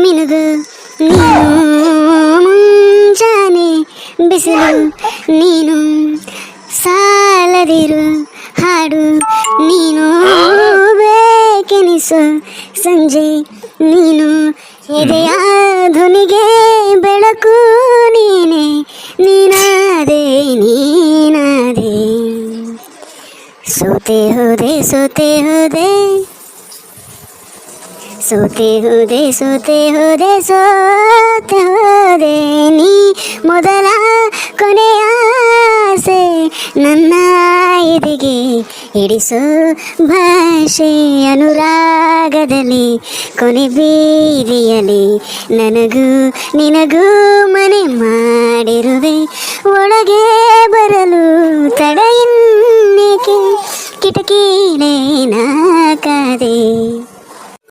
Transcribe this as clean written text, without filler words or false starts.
ಮಿನುಗು ನೀನು ಮುಂಜಾನೆ ಬಿಸಿಲು ನೀನು ಸಾಲದಿರು ಹಾಡು ನೀನು ಬೇಕೆನಿಸು ಸಂಜೆ ನೀನು ಎದೆಯ ಧ್ವನಿಗೆ ಬೆಳಕು ನೀನೆ ನೀನಾದೆ ನೀನಾದೆ ಸೋತೆ ಹೋದೆ ಸೋತೆ ಹೋದೆ ಸೋತೆ ಹೋದೆ ಸೋತೆ ಹೋದೆ ಸೋತೆ ಹೋದೆ ನೀ ಮೊದಲ ಕೊನೆಯ ಆಸೆ ನನ್ನ ಎದೆಗೆ ಹಿಡಿಸೋ ಭಾಷೆ ಅನುರಾಗದಲ್ಲಿ ಕೊನೆ ಬೀದಿಯಲ್ಲಿ ನನಗೂ ನಿನಗೂ ಮನೆ ಮಾಡಿರುವೆ ಒಳಗೆ ಬರಲು ತಡೆಯಿನ್ನೇಕೆ ಕಿಟಕಿಲೇ ನಾಕಾದೆ